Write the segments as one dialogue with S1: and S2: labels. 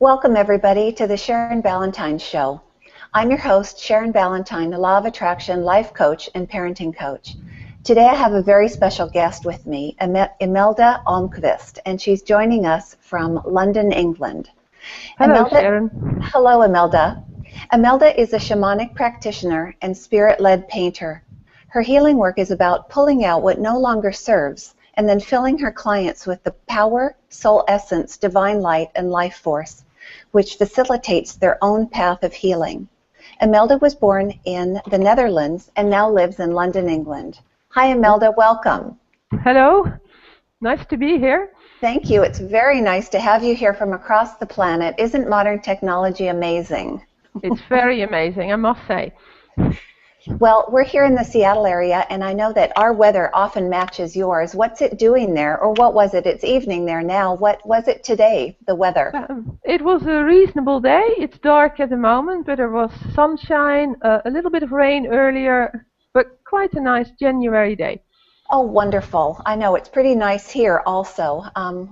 S1: Welcome everybody to the Sharon Ballantyne Show. I'm your host, Sharon Ballantyne, a Law of Attraction life coach and parenting coach. Today I have a very special guest with me, Imelda Almqvist, and she's joining us from London, England.
S2: Hello, Sharon.
S1: Hello, Imelda. Imelda is a shamanic practitioner and spirit-led painter. Her healing work is about pulling out what no longer serves and then filling her clients with the power, soul essence, divine light, and life force, which facilitates their own path of healing. Imelda was born in the Netherlands and now lives in London, England. Hi, Imelda. Welcome.
S2: Hello. Nice to be here.
S1: Thank you. It's very nice to have you here from across the planet. Isn't modern technology amazing?
S2: It's very amazing, I must say.
S1: Well, we're here in the Seattle area, and I know that our weather often matches yours. What's it doing there, or what was it? It's evening there now. What was it today, the weather?
S2: It was a reasonable day. It's dark at the moment, but there was sunshine, a little bit of rain earlier, but quite a nice January day.
S1: Oh, wonderful. I know it's pretty nice here also.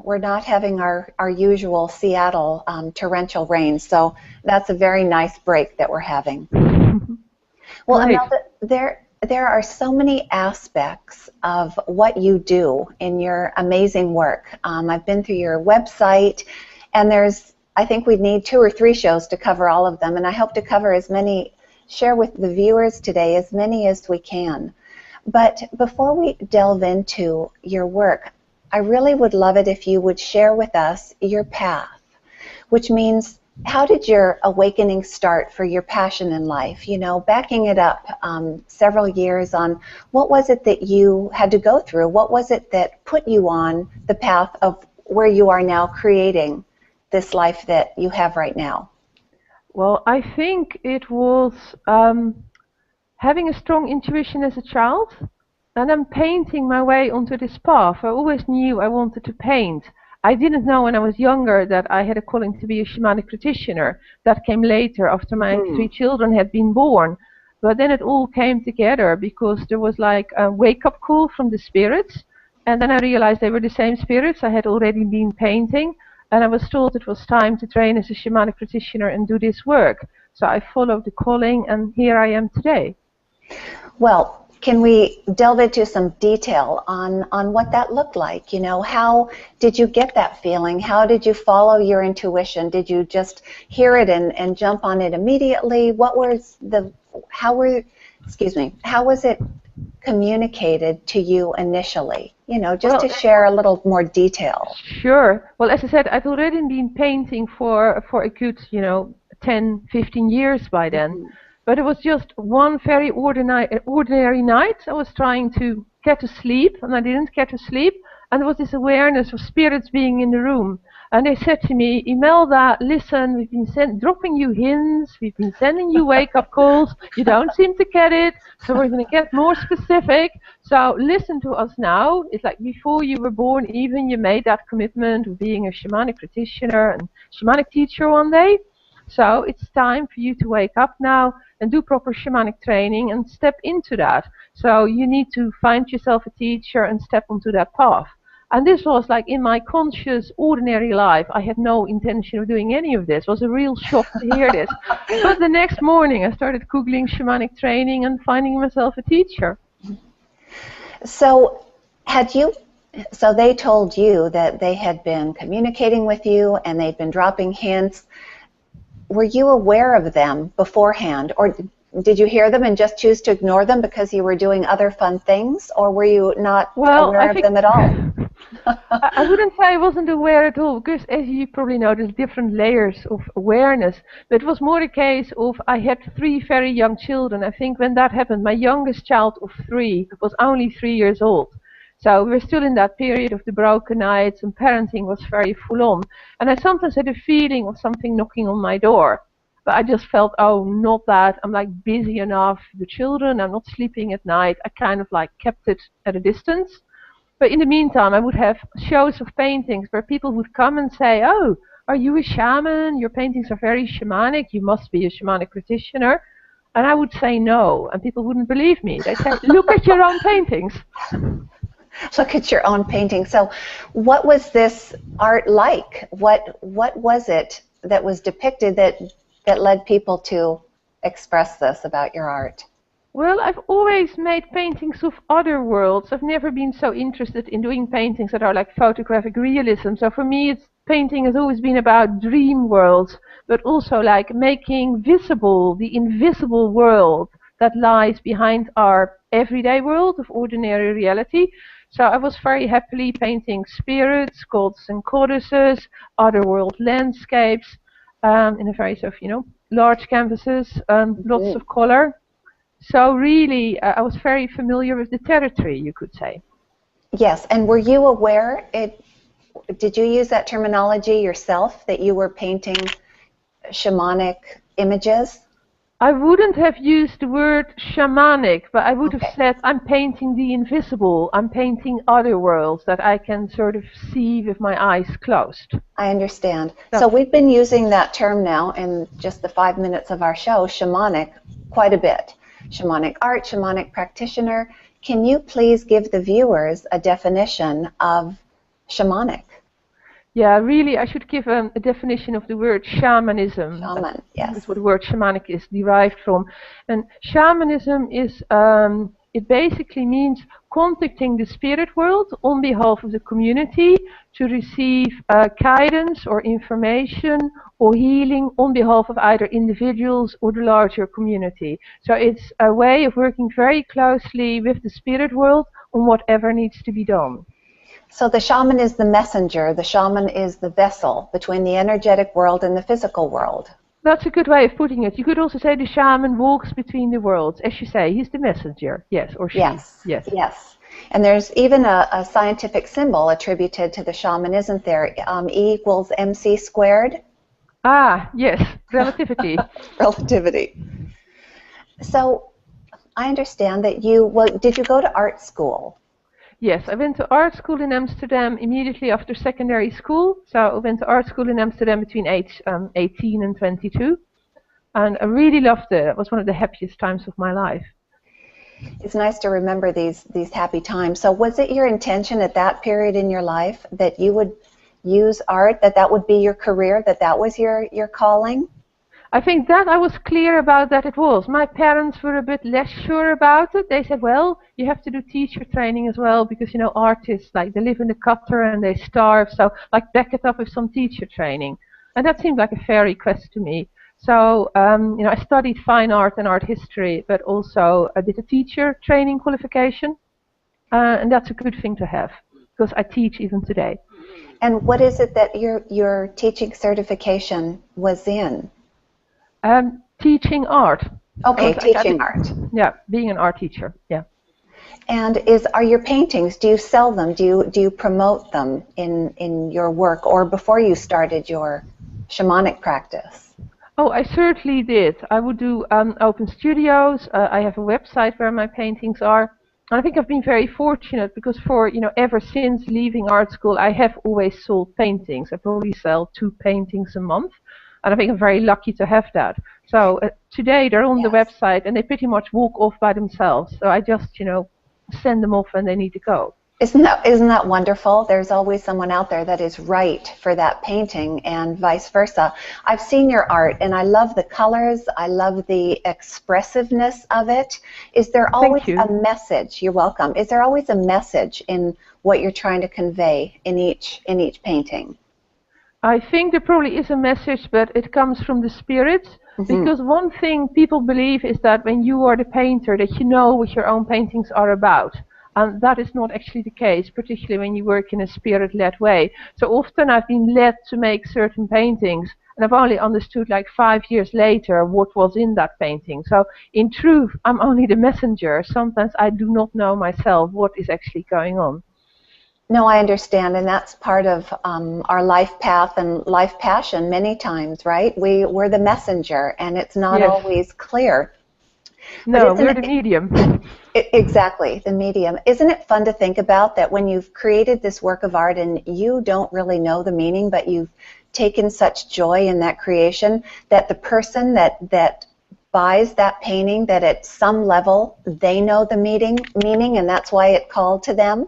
S1: We're not having our usual Seattle torrential rain, so that's a very nice break that we're having. Well,
S2: Right.
S1: Imelda, there are so many aspects of what you do in your amazing work. I've been through your website, and I think we need 2 or 3 shows to cover all of them, and I hope to cover share with the viewers today as many as we can. But before we delve into your work, I really would love it if you would share with us your path, which means, how did your awakening start for your passion in life? You know, backing it up several years on, what was it that you had to go through? What was it that put you on the path of where you are now creating this life that you have right now?
S2: Well, I think it was having a strong intuition as a child, and then painting my way onto this path. I always knew I wanted to paint. I didn't know when I was younger that I had a calling to be a shamanic practitioner. That came later, after my 3 children had been born. But then it all came together because there was like a wake-up call from the spirits, and then I realized they were the same spirits I had already been painting, and I was told it was time to train as a shamanic practitioner and do this work. So I followed the calling, and here I am today.
S1: Well, can we delve into some detail on what that looked like? You know, how did you get that feeling? How did you follow your intuition? Did you just hear it and jump on it immediately? How was it communicated to you initially? You know, just to share a little more detail.
S2: Sure. Well, as I said, I've already been painting for a good, 10, 15 years by then. But it was just one very ordinary night. I was trying to get to sleep, and I didn't get to sleep. And there was this awareness of spirits being in the room. And they said to me, Imelda, listen, we've been dropping you hints. We've been sending you wake-up calls. You don't seem to get it. So we're going to get more specific. So listen to us now. It's like before you were born, even you made that commitment of being a shamanic practitioner and shamanic teacher one day. So it's time for you to wake up now and do proper shamanic training and step into that. So you need to find yourself a teacher and step onto that path. And this was like in my conscious, ordinary life. I had no intention of doing any of this. It was a real shock to hear this. But the next morning I started Googling shamanic training and finding myself a teacher.
S1: So they told you that they had been communicating with you and they'd been dropping hints. Were you aware of them beforehand, or did you hear them and just choose to ignore them because you were doing other fun things, or were you not aware of them at all?
S2: I wouldn't say I wasn't aware at all, because as you probably know, there's different layers of awareness. But it was more a case of I had 3 very young children. I think when that happened, my youngest child of 3 was only 3 years old. So we were still in that period of the broken nights, and parenting was very full on. And I sometimes had a feeling of something knocking on my door. But I just felt, oh, not that. I'm like busy enough. The children, I'm not sleeping at night. I kind of like kept it at a distance. But in the meantime, I would have shows of paintings where people would come and say, oh, are you a shaman? Your paintings are very shamanic. You must be a shamanic practitioner. And I would say no, and people wouldn't believe me. They'd say, look at your own paintings.
S1: Look at your own painting. So what was this art like? What was it that was depicted that led people to express this about your art?
S2: Well, I've always made paintings of other worlds. I've never been so interested in doing paintings that are like photographic realism. So for me, painting has always been about dream worlds, but also like making visible the invisible world that lies behind our everyday world of ordinary reality. So I was very happily painting spirits, gods and goddesses, otherworld landscapes, in a very sort of, large canvases, lots of color. So really, I was very familiar with the territory, you could say.
S1: Yes, and were you aware, did you use that terminology yourself, that you were painting shamanic images?
S2: I wouldn't have used the word shamanic, but I would have said I'm painting the invisible. I'm painting other worlds that I can sort of see with my eyes closed.
S1: I understand. So we've been using that term now in just the 5 minutes of our show, shamanic, quite a bit. Shamanic art, shamanic practitioner. Can you please give the viewers a definition of shamanic?
S2: Yeah, really, I should give a definition of the word shamanism.
S1: Shaman, yes.
S2: That's what the word shamanic is derived from. And shamanism is, it basically means contacting the spirit world on behalf of the community to receive guidance or information or healing on behalf of either individuals or the larger community. So it's a way of working very closely with the spirit world on whatever needs to be done.
S1: So the shaman is the messenger, the shaman is the vessel between the energetic world and the physical world.
S2: That's a good way of putting it. You could also say the shaman walks between the worlds. As you say, he's the messenger, yes, or she.
S1: Yes, yes. And there's even a scientific symbol attributed to the shaman, isn't there? E equals mc squared.
S2: Ah, yes, relativity.
S1: Relativity. So I understand that did you go to art school?
S2: Yes, I went to art school in Amsterdam immediately after secondary school. So I went to art school in Amsterdam between age 18 and 22. And I really loved it. It was one of the happiest times of my life.
S1: It's nice to remember these happy times. So was it your intention at that period in your life that you would use art, that would be your career, that was your calling?
S2: I think that I was clear about that it was. My parents were a bit less sure about it. They said, well, you have to do teacher training as well because, artists, like, they live in the gutter and they starve. So, like, back it up with some teacher training. And that seemed like a fair request to me. So, I studied fine art and art history, but also I did a teacher training qualification. And that's a good thing to have because I teach even today.
S1: And what is it that your teaching certification was in?
S2: Teaching art.
S1: Okay, teaching art.
S2: Yeah, being an art teacher. Yeah.
S1: And are your paintings? Do you sell them? Do you promote them in your work, or before you started your shamanic practice?
S2: Oh, I certainly did. I would do open studios. I have a website where my paintings are. And I think I've been very fortunate because ever since leaving art school, I have always sold paintings. I probably sell 2 paintings a month. And I think I'm very lucky to have that. So today they're on the website and they pretty much walk off by themselves. So I just, send them off when they need to go.
S1: Isn't that wonderful? There's always someone out there that is right for that painting and vice versa. I've seen your art and I love the colors. I love the expressiveness of it. Is there always a message? You're welcome. Is there always a message in what you're trying to convey in each painting?
S2: I think there probably is a message, but it comes from the spirit. Because one thing people believe is that when you are the painter, that you know what your own paintings are about. And that is not actually the case, particularly when you work in a spirit-led way. So often I've been led to make certain paintings, and I've only understood like 5 years later what was in that painting. So in truth, I'm only the messenger. Sometimes I do not know myself what is actually going on.
S1: No, I understand, and that's part of our life path and life passion many times, right? We're the messenger, and it's not always clear.
S2: No, we're the medium.
S1: Exactly, the medium. Isn't it fun to think about that when you've created this work of art and you don't really know the meaning, but you've taken such joy in that creation, that the person that buys that painting, that at some level they know the meaning, and that's why it called to them?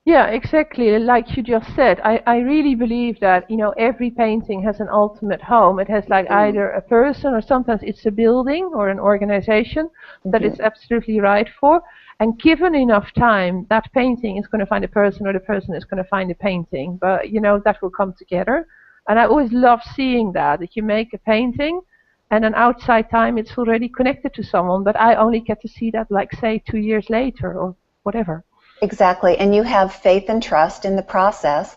S2: Yeah, exactly. Like you just said, I really believe that, every painting has an ultimate home. It has like
S1: Mm.
S2: either a person or sometimes it's a building or an organization that it's absolutely right for. And given enough time, that painting is going to find a person or the person is going to find a painting. But, that will come together. And I always love seeing that you make a painting and an outside time it's already connected to someone, but I only get to see that like, say, 2 years later or whatever.
S1: Exactly, and you have faith and trust in the process.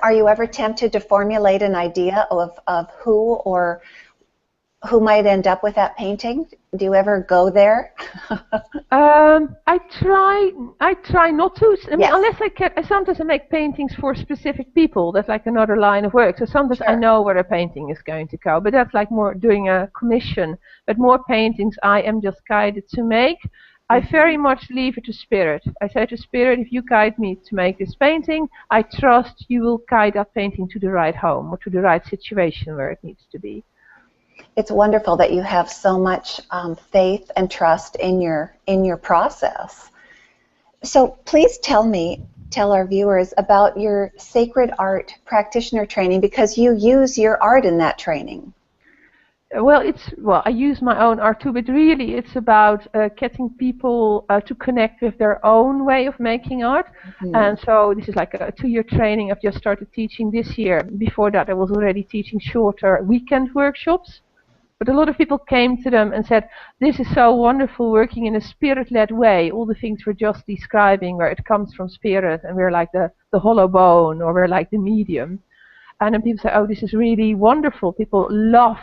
S1: Are you ever tempted to formulate an idea of who might end up with that painting? Do you ever go there?
S2: I try not to. I mean,
S1: Yes,
S2: unless sometimes I make paintings for specific people. That's like another line of work. So sometimes I
S1: sure.
S2: know where a painting is going to go, but that's like more doing a commission. But more paintings I am just guided to make. I very much leave it to spirit. I say to spirit, if you guide me to make this painting, I trust you will guide that painting to the right home or to the right situation where it needs to be.
S1: It's wonderful that you have so much faith and trust in your process. So please tell our viewers about your sacred art practitioner training, because you use your art in that training.
S2: Well, I use my own art too, but really it's about getting people to connect with their own way of making art. And so this is like a 2-year training I've just started teaching this year. Before that, I was already teaching shorter weekend workshops. But a lot of people came to them and said, this is so wonderful working in a spirit-led way. All the things we're just describing, where it comes from spirit, and we're like the hollow bone, or we're like the medium. And then people say, oh, this is really wonderful. People love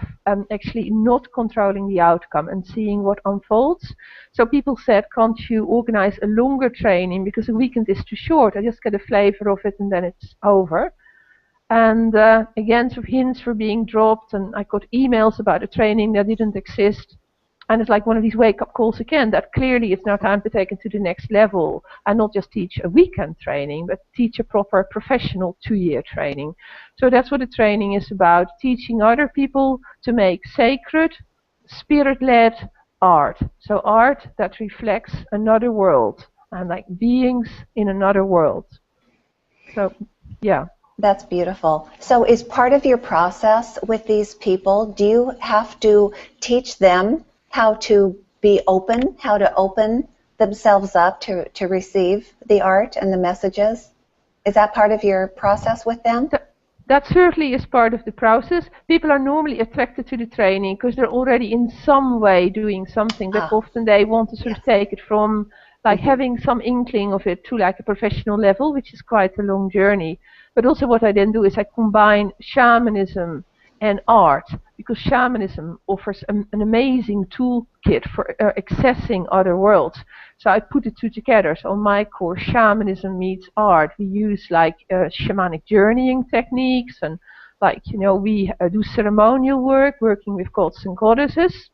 S2: actually not controlling the outcome and seeing what unfolds. So people said, can't you organize a longer training, because a weekend is too short. I just get a flavor of it and then it's over. And again, some hints were being dropped, and I got emails about a training that didn't exist. And it's like one of these wake-up calls again, that clearly it's now time to take it to the next level and not just teach a weekend training, but teach a proper professional 2-year training. So that's what the training is about, teaching other people to make sacred, spirit-led art. So art that reflects another world and like beings in another world. So, yeah.
S1: That's beautiful. So is part of your process with these people, do you have to teach them how to be open, how to open themselves up to receive the art and the messages? Is that part of your process with them?
S2: That certainly is part of the process. People are normally attracted to the training because they're already in some way doing something, but often they want to sort of take it from like having some inkling of it to like a professional level, which is quite a long journey. But also what I then do is I combine shamanism and art, because shamanism offers an amazing toolkit for accessing other worlds. So I put the two together. So on my course, shamanism meets art. We use like shamanic journeying techniques, and like, we do ceremonial work, working with gods and goddesses.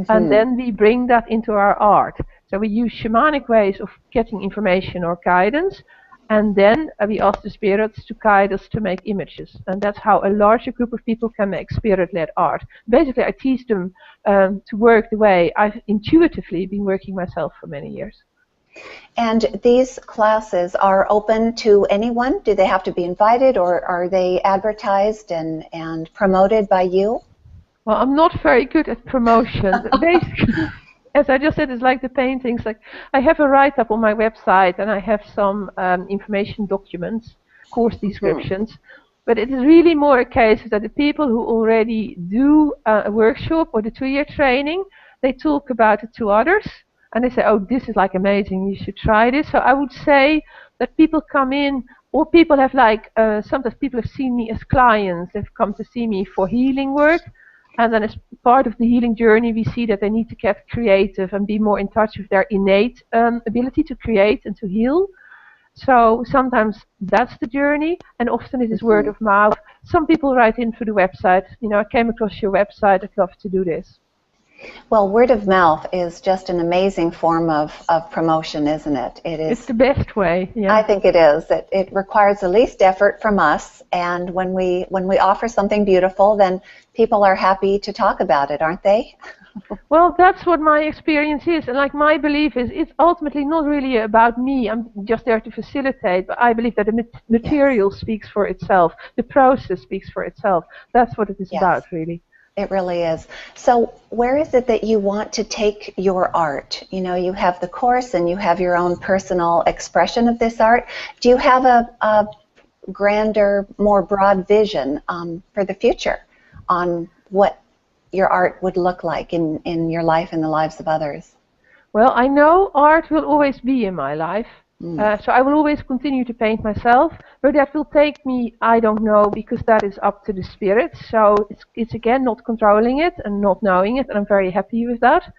S2: And then we bring that into our art. So we use shamanic ways of getting information or guidance, and then we ask the spirits to guide us to make images. And that's how a larger group of people can make spirit-led art. Basically, I teach them to work the way I've intuitively been working myself for many years.
S1: And these classes are open to anyone? Do they have to be invited, or are they advertised and promoted by you?
S2: Well, I'm not very good at promotion. Basically, as I just said, it's like the paintings. Like, I have a write-up on my website, and I have some information documents, course descriptions. But it is really more a case that the people who already do a workshop or the 2-year training, they talk about it to others, and they say, oh, this is like amazing, you should try this. So I would say that people come in, or people have like, sometimes people have seen me as clients. They've come to see me for healing work. And then as part of the healing journey, we see that they need to get creative and be more in touch with their innate ability to create and to heal. So sometimes that's the journey, and often it is word of mouth. Some people write in through the website, I came across your website, I'd love to do this.
S1: Well, word of mouth is just an amazing form of promotion, isn't it? It is.
S2: It's the best way. Yeah.
S1: I think it is. It requires the least effort from us, and when we offer something beautiful, then people are happy to talk about it, aren't they?
S2: Well, that's what my experience is, and like my belief is, it's ultimately not really about me. I'm just there to facilitate, but I believe that the material speaks for itself. The process speaks for itself. That's what it is about, really.
S1: It really is. So where is it that you want to take your art? You know, you have the course and you have your own personal expression of this art. Do you have a grander, more broad vision for the future on what your art would look like in your life and the lives of others?
S2: Well, I know art will always be in my life. So I will always continue to paint myself, but that will take me, I don't know, because that is up to the spirit. So it's again not controlling it and not knowing it, and I'm very happy with that.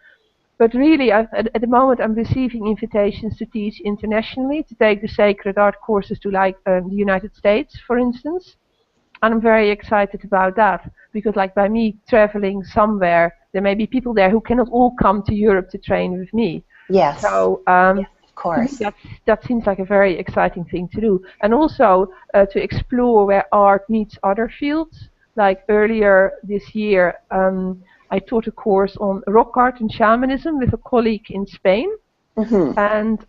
S2: But really, at the moment, I'm receiving invitations to teach internationally, to take the sacred art courses to like the United States, for instance. And I'm very excited about that, because like by me traveling somewhere, there may be people there who cannot all come to Europe to train with me.
S1: Yes.
S2: So
S1: course.
S2: That seems like a very exciting thing to do. And also to explore where art meets other fields. Like earlier this year, I taught a course on rock art and shamanism with a colleague in Spain. And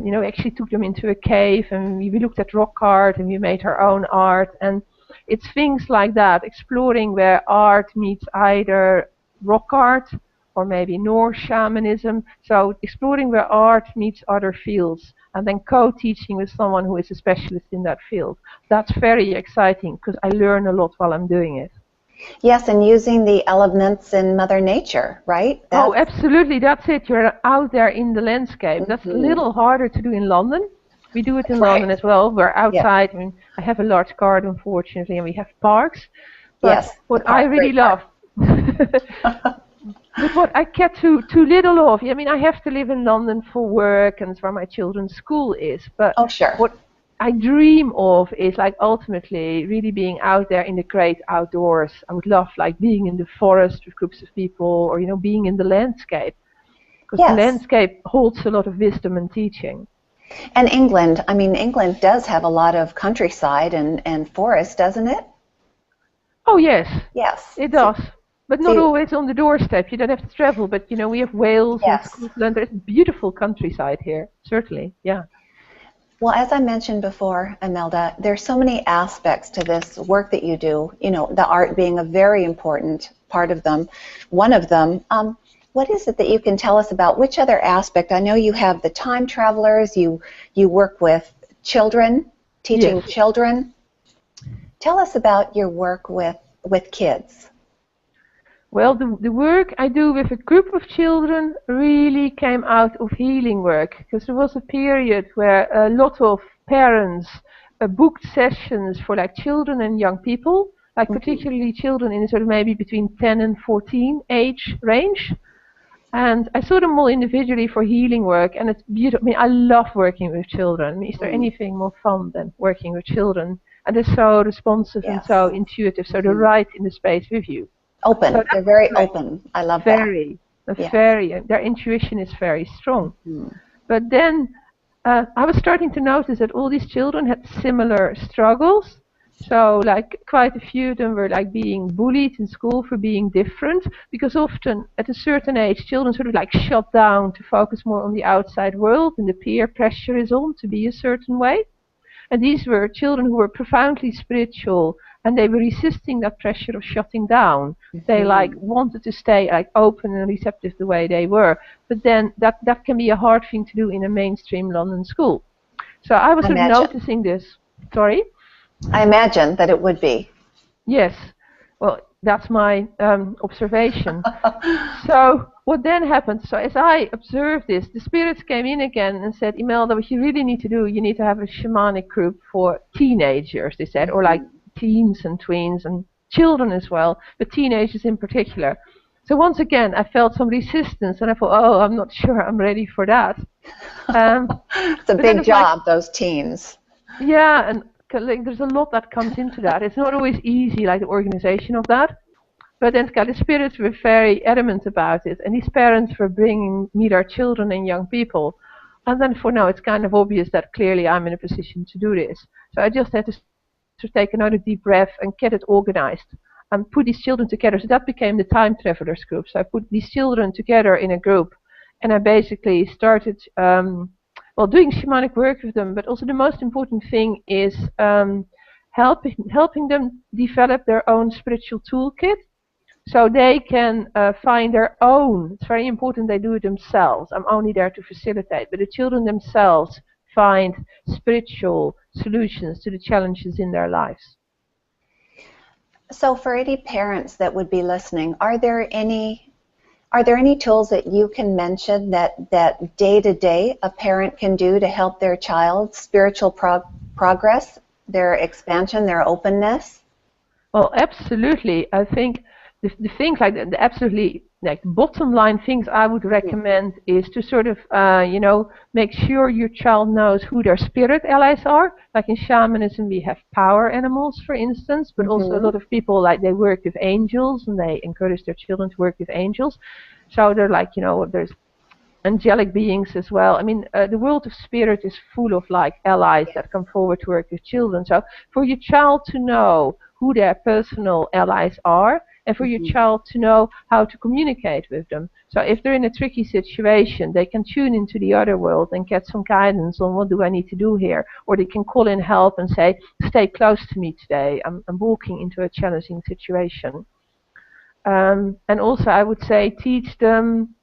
S2: you know, we actually took them into a cave and we looked at rock art and we made our own art. And it's things like that, exploring where art meets either rock art or maybe Norse shamanism. So exploring where art meets other fields and then co-teaching with someone who is a specialist in that field. That's very exciting because I learn a lot while I'm doing it.
S1: Yes, and using the elements in Mother Nature, right?
S2: Oh, absolutely. That's it. You're out there in the landscape. That's a little harder to do in London. We do it in London as well. We're outside. I mean, I have a large garden, fortunately, and we have parks. But what I really love... But what I get too little of, I mean, I have to live in London for work and it's where my children's school is. But what I dream of is like ultimately really being out there in the great outdoors. I would love like being in the forest with groups of people, or, you know, being in the landscape. Because the landscape holds a lot of wisdom and teaching.
S1: And England, I mean, England does have a lot of countryside and forest, doesn't it?
S2: Oh, yes.
S1: Yes.
S2: It does. But not always on the doorstep. You don't have to travel. But, you know, we have Wales and Scotland. There's beautiful countryside here, certainly. Yeah.
S1: Well, as I mentioned before, Imelda, there's so many aspects to this work that you do, you know, the art being a very important part of them. One of them, what is it that you can tell us about? Which other aspect? I know you have the time travelers, you work with children, teaching children. Tell us about your work with kids.
S2: Well, the work I do with a group of children really came out of healing work, because there was a period where a lot of parents booked sessions for like children and young people, like particularly children in sort of maybe between 10 and 14 age range. And I saw them all individually for healing work, and it's beautiful. I mean, I love working with children. I mean, is there anything more fun than working with children? And they're so responsive and so intuitive, so they're right in the space with you.
S1: Open. So they're very open. I love that.
S2: Very. Their intuition is very strong. But then I was starting to notice that all these children had similar struggles. So like quite a few of them were like being bullied in school for being different, because often at a certain age children sort of like shut down to focus more on the outside world, and the peer pressure is on to be a certain way. And these were children who were profoundly spiritual, and they were resisting that pressure of shutting down. They like wanted to stay like open and receptive the way they were. But then that can be a hard thing to do in a mainstream London school. So I was sort of noticing this. Sorry?
S1: I imagine that it would be.
S2: Yes. Well, that's my observation. So what then happened, so as I observed this, the spirits came in again and said, Imelda, what you really need to do, you need to have a shamanic group for teenagers, they said, or like teens and tweens and children as well, but teenagers in particular. So once again, I felt some resistance, and I thought, oh, I'm not sure I'm ready for that.
S1: It's a big job, like, those teens.
S2: Yeah, and like, there's a lot that comes into that. It's not always easy, like the organization of that. But then the spirits were very adamant about it, and these parents were bringing me their children and young people. And then for now, it's kind of obvious that clearly I'm in a position to do this. So I just had to take another deep breath and get it organized and put these children together. So that became the Time Travelers group. So I put these children together in a group, and I basically started doing shamanic work with them. But also the most important thing is helping them develop their own spiritual toolkit, so they can find their own. It's very important they do it themselves. I'm only there to facilitate, but the children themselves find spiritual solutions to the challenges in their lives.
S1: So for any parents that would be listening, are there any tools that you can mention that day to day a parent can do to help their child's spiritual progress, their expansion, their openness?
S2: Well, absolutely. I think the things like the absolutely like bottom line things I would recommend is to sort of make sure your child knows who their spirit allies are. Like in shamanism we have power animals, for instance, but also a lot of people, like, they work with angels and they encourage their children to work with angels. So they're like, there's angelic beings as well. I mean, the world of spirit is full of like allies that come forward to work with children. So for your child to know who their personal allies are, and for your child to know how to communicate with them. So if they're in a tricky situation, they can tune into the other world and get some guidance on what do I need to do here. Or they can call in help and say, stay close to me today. I'm walking into a challenging situation. And also I would say teach them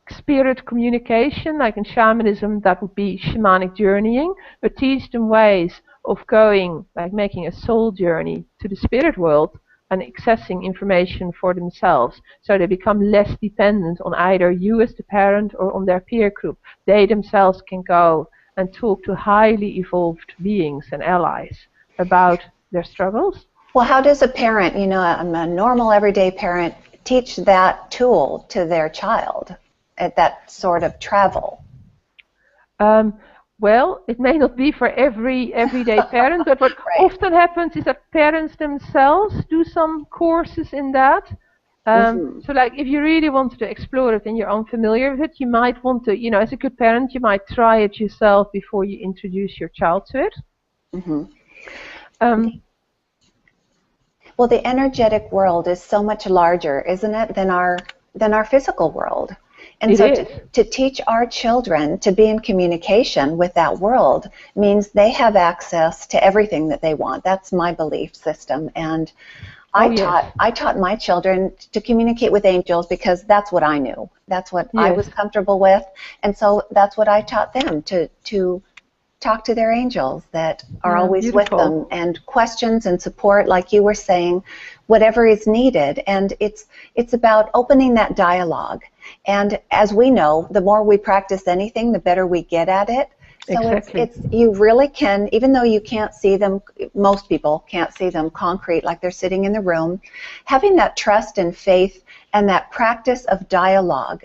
S2: spirit communication. Like in shamanism, that would be shamanic journeying, but teach them ways of going, like making a soul journey to the spirit world and accessing information for themselves, so they become less dependent on either you as the parent or on their peer group. They themselves can go and talk to highly evolved beings and allies about their struggles.
S1: Well, how does a parent, I'm a normal everyday parent, teach that tool to their child at that sort of travel?
S2: Well, it may not be for every everyday parent, but what often happens is that parents themselves do some courses in that. So like if you really wanted to explore it and you're unfamiliar with it, you might want to, as a good parent, you might try it yourself before you introduce your child to it. Well,
S1: the energetic world is so much larger, isn't it, than our physical world. And so to teach our children to be in communication with that world means they have access to everything that they want. That's my belief system. And I taught my children to communicate with angels because that's what I knew. That's what I was comfortable with. And so that's what I taught them, to talk to their angels that are always with them, and questions and support, like you were saying, whatever is needed. And it's about opening that dialogue. And as we know, the more we practice anything, the better we get at it. So it's you really can, even though you can't see them, most people can't see them concrete like they're sitting in the room, having that trust and faith and that practice of dialogue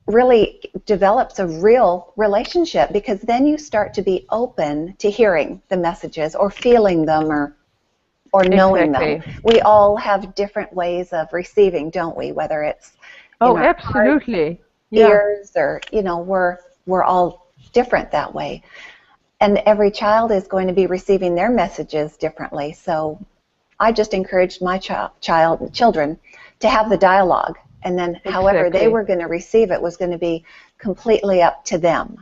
S1: really develops a real relationship, because then you start to be open to hearing the messages or feeling them or knowing them. We all have different ways of receiving, don't we? Whether it's
S2: absolutely
S1: ears or we're all different that way, and every child is going to be receiving their messages differently. So I just encouraged my children to have the dialogue, and then however they were going to receive it was going to be completely up to them.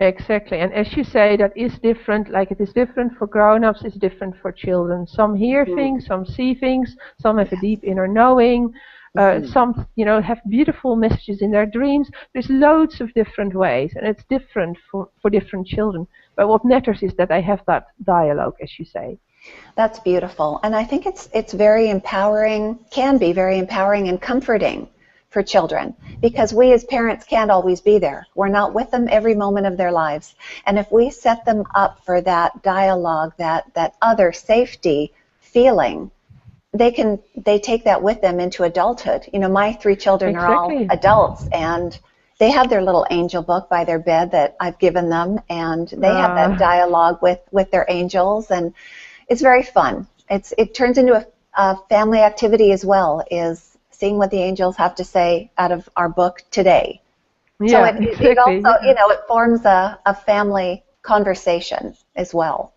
S2: Exactly, and as you say, that is different. Like it is different for grown-ups, it's different for children. Some hear things, some see things, some have a deep inner knowing. Some, have beautiful messages in their dreams. There's loads of different ways, and it's different for different children. But what matters is that they have that dialogue, as you say.
S1: That's beautiful, and I think it's very empowering, can be very empowering and comforting for children, because we as parents can't always be there. We're not with them every moment of their lives, and if we set them up for that dialogue, that other safety feeling, they take that with them into adulthood. My 3 children are all adults, and they have their little angel book by their bed that I've given them, and they have that dialogue with their angels, and it's very fun. It turns into family activity as well, is seeing what the angels have to say out of our book today. So
S2: Yeah,
S1: it
S2: exactly.
S1: also,
S2: Yeah.
S1: it forms a family conversation as well.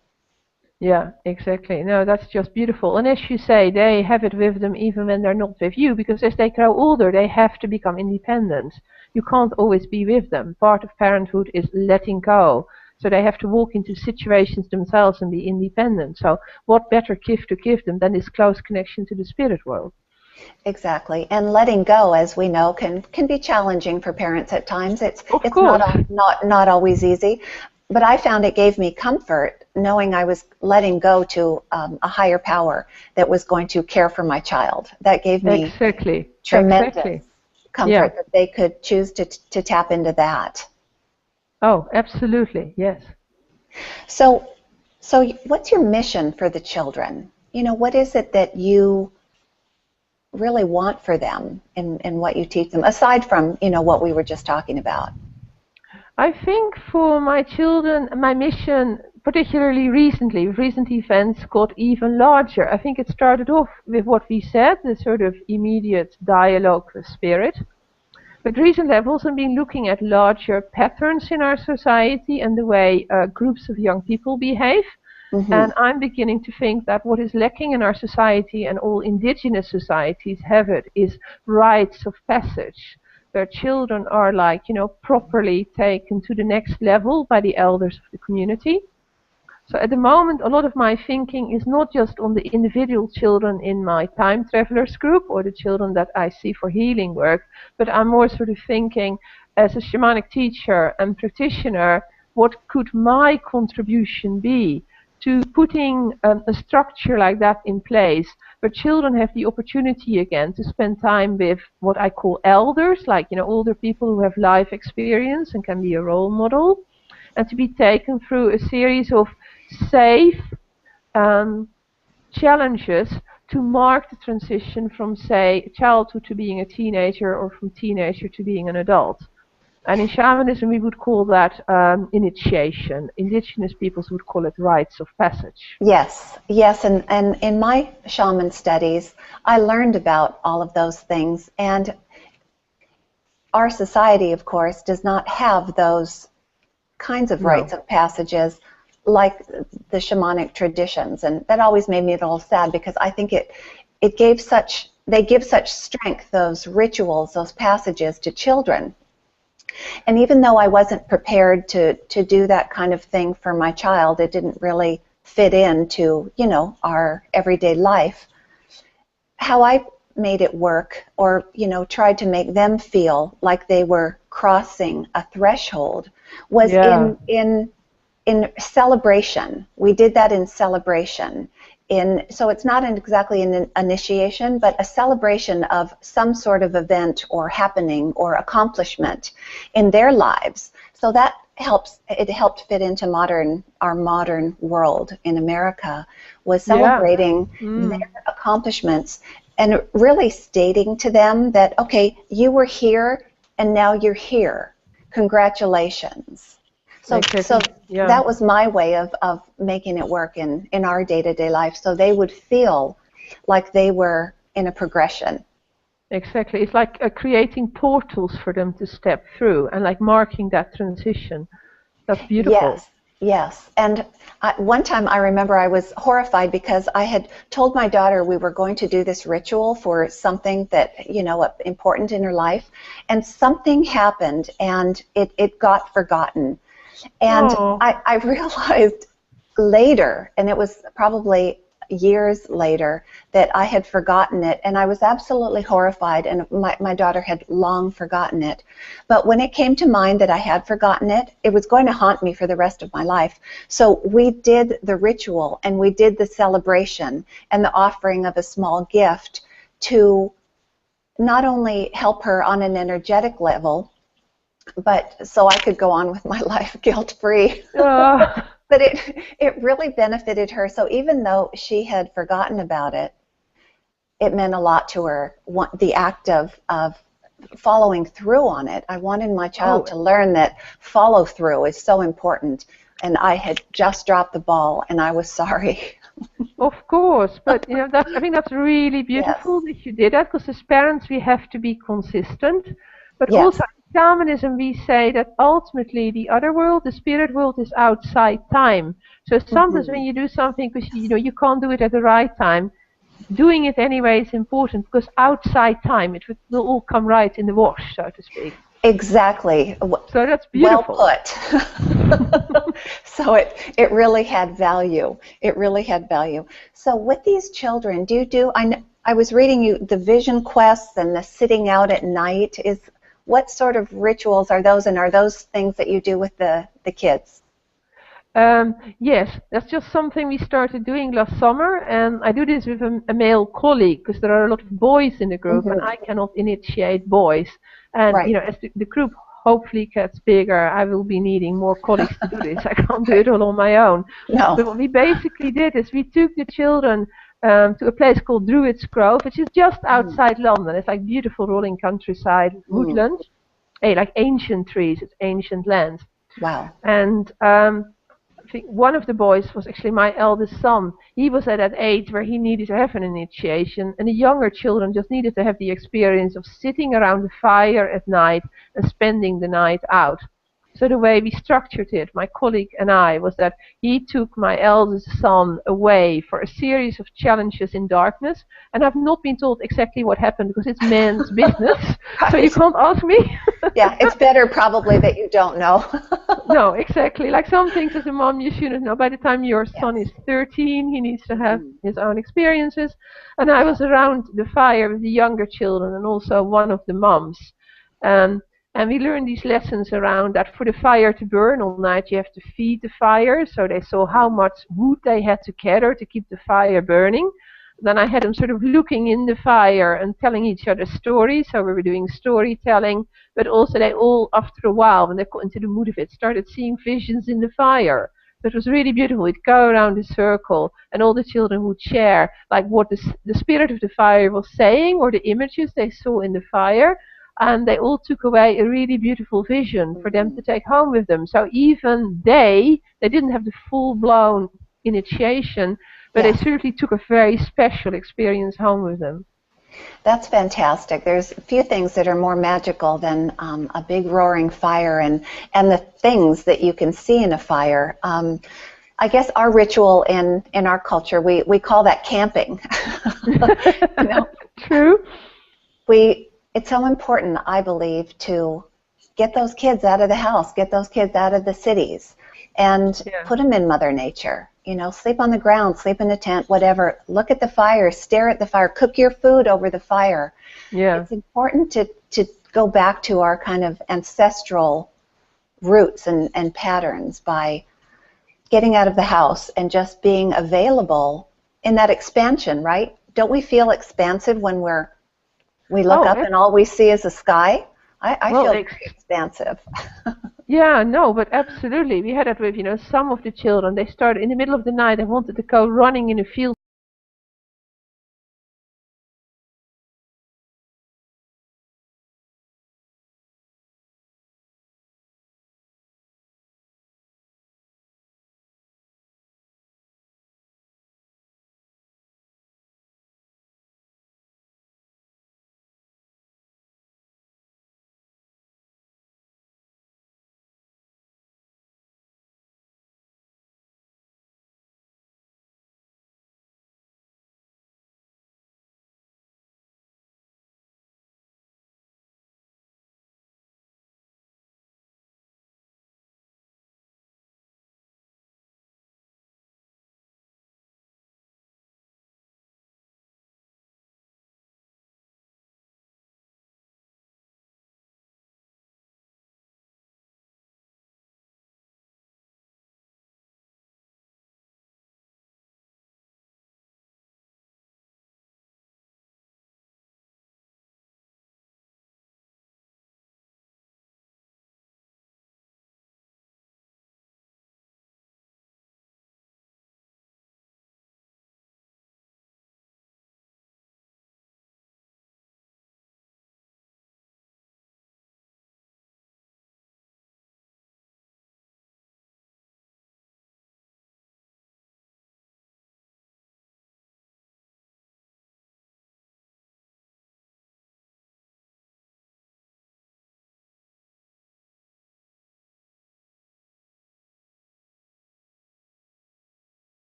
S2: Yeah, exactly. No, that's just beautiful. And as you say, they have it with them even when they're not with you, because as they grow older, they have to become independent. You can't always be with them. Part of parenthood is letting go. So they have to walk into situations themselves and be independent. So what better gift to give them than this close connection to the spirit world?
S1: Exactly. And letting go, as we know, can be challenging for parents at times.
S2: Of
S1: It's
S2: course.
S1: not always easy. But I found it gave me comfort knowing I was letting go to a higher power that was going to care for my child. That gave me
S2: Exactly.
S1: tremendous
S2: Exactly. Yeah.
S1: comfort that they could choose to tap into that.
S2: Oh, absolutely. Yes.
S1: So, so what's your mission for the children? What is it that you really want for them in what you teach them, aside from, what we were just talking about?
S2: I think for my children, my mission, particularly recently, recent events got even larger. I think it started off with what we said, the sort of immediate dialogue with spirit. But recently I've also been looking at larger patterns in our society and the way groups of young people behave.
S1: Mm-hmm.
S2: And I'm beginning to think that what is lacking in our society, and all indigenous societies have it, is rites of passage, where children are properly taken to the next level by the elders of the community. So at the moment, a lot of my thinking is not just on the individual children in my time travelers group or the children that I see for healing work, but I'm more sort of thinking as a shamanic teacher and practitioner, what could my contribution be to putting a structure like that in place, where children have the opportunity again to spend time with what I call elders, older people who have life experience and can be a role model, and to be taken through a series of safe challenges to mark the transition from, say, childhood to being a teenager, or from teenager to being an adult. And in shamanism, we would call that initiation. Indigenous peoples would call it rites of passage.
S1: Yes, yes, and in my shaman studies, I learned about all of those things, and our society, of course, does not have those kinds of rites
S2: No.
S1: of passages like the shamanic traditions, and that always made me a little sad, because I think they give such strength, those rituals, those passages, to children. And even though I wasn't prepared to do that kind of thing for my child, it didn't really fit into, our everyday life. How I made it work, or, tried to make them feel like they were crossing a threshold, was
S2: Yeah.
S1: in celebration. We did that in celebration. So it's not exactly an initiation, but a celebration of some sort of event or happening or accomplishment in their lives. So that it helped fit into our modern world in America, was
S2: Yeah.
S1: celebrating their accomplishments and really stating to them that, okay, you were here and now you're here. Congratulations. So
S2: Exactly. Yeah.
S1: that was my way of making it work in our day-to-day life, so they would feel like they were in a progression.
S2: Exactly. It's like creating portals for them to step through and like marking that transition. That's beautiful.
S1: Yes, yes. And one time I remember I was horrified because I had told my daughter we were going to do this ritual for something that, important in her life, and something happened and it got forgotten. And
S2: Oh,
S1: I realized later, and it was probably years later, that I had forgotten it, and I was absolutely horrified, and my daughter had long forgotten it. But when it came to mind that I had forgotten it, it was going to haunt me for the rest of my life. So we did the ritual, and we did the celebration and the offering of a small gift to not only help her on an energetic level, but so I could go on with my life guilt-free.
S2: uh,
S1: But it really benefited her. So even though she had forgotten about it, it meant a lot to her. The act of following through on it. I wanted my child
S2: oh,
S1: to learn that follow through is so important. And I had just dropped the ball, and I was sorry.
S2: Of course, but you know, I think that's really beautiful
S1: Yes.
S2: that you did that, because as parents we have to be consistent. But also
S1: Yes.
S2: in shamanism we say that ultimately the other world, the spirit world, is outside time. So sometimes
S1: Hmm.
S2: when you do something because you know you can't do it at the right time, doing it anyway is important, because outside time it will all come right in the wash, so to speak.
S1: Exactly.
S2: So that's
S1: Well
S2: beautiful.
S1: put. So it really had value. It really had value. So with these children, I was reading you the vision quests and the sitting out at night. What sort of rituals are those, and are those things that you do with the kids?
S2: Yes, that's just something we started doing last summer, and I do this with a male colleague because there are a lot of boys in the group, and I
S1: Hmm.
S2: cannot initiate boys. And you
S1: Right.
S2: know, as the group hopefully gets bigger, I will be needing more colleagues to do this. I can't do
S1: Right.
S2: it all on my own.
S1: No.
S2: But what we basically did is we took the children to a place called Druids Grove, which is just outside London. It's like beautiful rolling countryside,
S1: Mm.
S2: woodland, like ancient trees. It's ancient land,
S1: Wow.
S2: and I think one of the boys was actually my eldest son. He was at that age where he needed to have an initiation, and the younger children just needed to have the experience of sitting around the fire at night and spending the night out. So the way we structured it, my colleague and I, was that he took my eldest son away for a series of challenges in darkness, and I've not been told exactly what happened because it's men's business, so you
S1: Right.
S2: can't ask me.
S1: Yeah, it's better probably that you don't know.
S2: No, exactly. Like some things as a mom you shouldn't know. By the time your son is
S1: Yes.
S2: 13, he needs to have
S1: Hmm.
S2: his own experiences. And I
S1: Yeah.
S2: was around the fire with the younger children and also one of the moms. Um, and we learned these lessons around that for the fire to burn all night, you have to feed the fire. So they saw how much wood they had to gather to keep the fire burning. Then I had them sort of looking in the fire and telling each other stories. So we were doing storytelling, but also they all, after a while, when they got into the mood of it, started seeing visions in the fire. So it was really beautiful. We'd go around a circle, and all the children would share like what the spirit of the fire was saying, or the images they saw in the fire, and they all took away a really beautiful vision for them
S1: Hmm.
S2: to take home with them. So even they didn't have the full blown initiation, but they
S1: Yes.
S2: certainly took a very special experience home with them.
S1: That's fantastic. There's a few things that are more magical than a big roaring fire and the things that you can see in a fire. I guess our ritual in our culture, we call that camping. You know,
S2: True.
S1: it's so important, I believe, to get those kids out of the house, get those kids out of the cities, and
S2: Yeah.
S1: put them in Mother Nature. You know, sleep on the ground, sleep in a tent, whatever. Look at the fire, stare at the fire, cook your food over the fire.
S2: Yeah.
S1: It's important to go back to our kind of ancestral roots and patterns by getting out of the house and just being available in that expansion, right? Don't we feel expansive when we look
S2: Oh,
S1: up and all we see is the sky? I
S2: well,
S1: feel very expansive.
S2: yeah, no, but absolutely. We had that with, some of the children. They started in the middle of the night and wanted to go running in a field